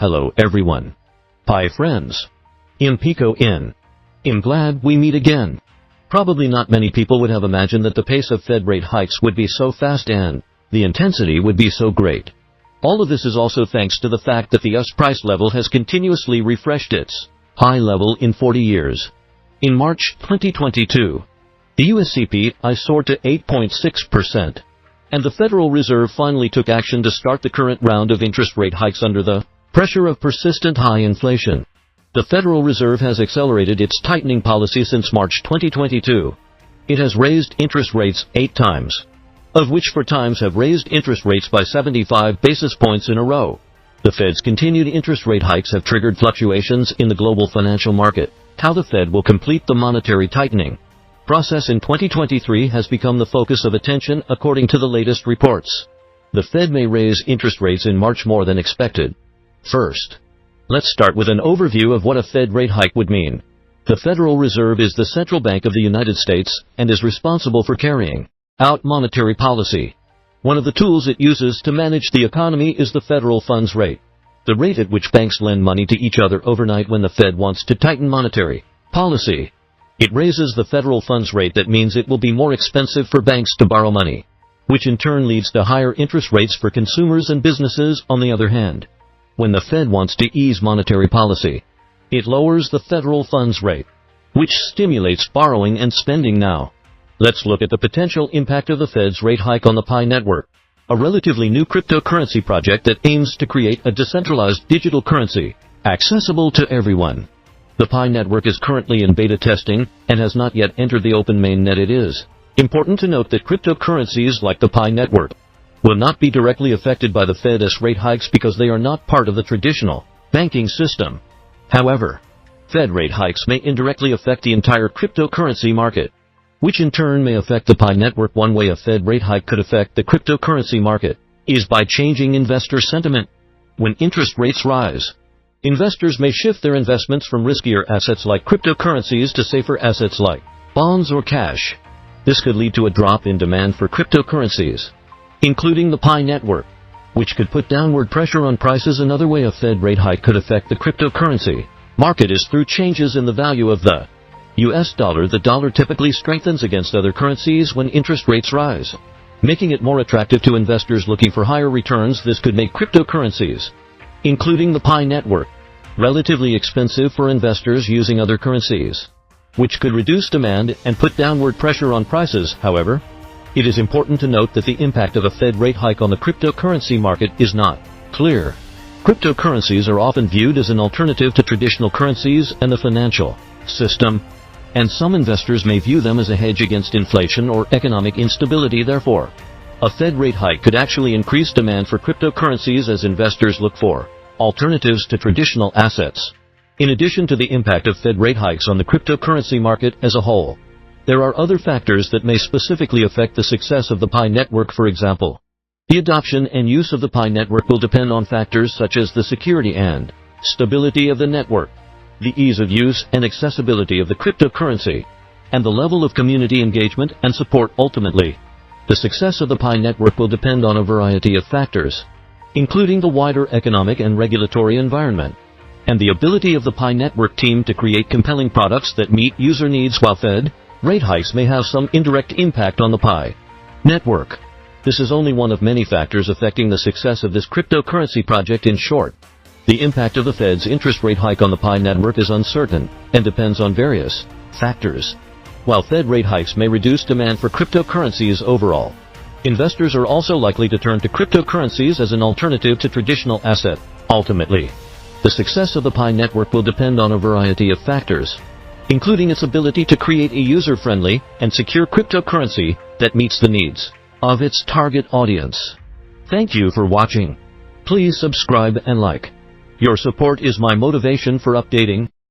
Hello everyone. Hi friends. Pico in. I'm glad we meet again. Probably not many people would have imagined that the pace of Fed rate hikes would be so fast and the intensity would be so great. All of this is also thanks to the fact that the US price level has continuously refreshed its high level in 40 years. In March 2022, the US CPI soared to 8.6%, and the Federal Reserve finally took action to start the current round of interest rate hikes under the pressure of persistent high inflation. The Federal Reserve has accelerated its tightening policy since March 2022. It has raised interest rates 8 times, of which 4 times have raised interest rates by 75 basis points in a row. The Fed's continued interest rate hikes have triggered fluctuations in the global financial market. How the Fed will complete the monetary tightening process in 2023 has become the focus of attention according to the latest reports. The Fed may raise interest rates in March more than expected. First, let's start with an overview of what a Fed rate hike would mean. The Federal Reserve is the central bank of the United States and is responsible for carrying out monetary policy. One of the tools it uses to manage the economy is the federal funds rate, the rate at which banks lend money to each other overnight when the Fed wants to tighten monetary policy. It raises the federal funds rate. That means it will be more expensive for banks to borrow money, which in turn leads to higher interest rates for consumers and businesses. On the other hand, when the Fed wants to ease monetary policy, it lowers the federal funds rate, which stimulates borrowing and spending. Now, let's look at the potential impact of the Fed's rate hike on the Pi network, a relatively new cryptocurrency project that aims to create a decentralized digital currency accessible to everyone. The Pi network is currently in beta testing and has not yet entered the open mainnet. It is important to note that cryptocurrencies like the Pi network will not be directly affected by the Fed's rate hikes because they are not part of the traditional banking system. However, Fed rate hikes may indirectly affect the entire cryptocurrency market, which in turn may affect the Pi network. One way a Fed rate hike could affect the cryptocurrency market is by changing investor sentiment. When interest rates rise, investors may shift their investments from riskier assets like cryptocurrencies to safer assets like bonds or cash. This could lead to a drop in demand for cryptocurrencies, including the Pi network, which could put downward pressure on prices. Another way a Fed rate hike could affect the cryptocurrency market is through changes in the value of the US dollar. The dollar typically strengthens against other currencies when interest rates rise, making it more attractive to investors looking for higher returns. This could make cryptocurrencies, including the Pi network, relatively expensive for investors using other currencies, which could reduce demand and put downward pressure on prices. However, it is important to note that the impact of a Fed rate hike on the cryptocurrency market is not clear. Cryptocurrencies are often viewed as an alternative to traditional currencies and the financial system, and some investors may view them as a hedge against inflation or economic instability. Therefore, a Fed rate hike could actually increase demand for cryptocurrencies as investors look for alternatives to traditional assets. In addition to the impact of Fed rate hikes on the cryptocurrency market as a whole, there are other factors that may specifically affect the success of the Pi network. For example, the adoption and use of the Pi network will depend on factors such as the security and stability of the network, the ease of use and accessibility of the cryptocurrency, and the level of community engagement and support. Ultimately, the success of the Pi network will depend on a variety of factors, including the wider economic and regulatory environment, and the ability of the Pi network team to create compelling products that meet user needs. While Fed rate hikes may have some indirect impact on the Pi network, this is only one of many factors affecting the success of this cryptocurrency project. In short, the impact of the Fed's interest rate hike on the Pi network is uncertain and depends on various factors. While Fed rate hikes may reduce demand for cryptocurrencies overall, investors are also likely to turn to cryptocurrencies as an alternative to traditional asset. Ultimately, the success of the Pi network will depend on a variety of factors, including its ability to create a user-friendly and secure cryptocurrency that meets the needs of its target audience. Thank you for watching. Please subscribe and like. Your support is my motivation for updating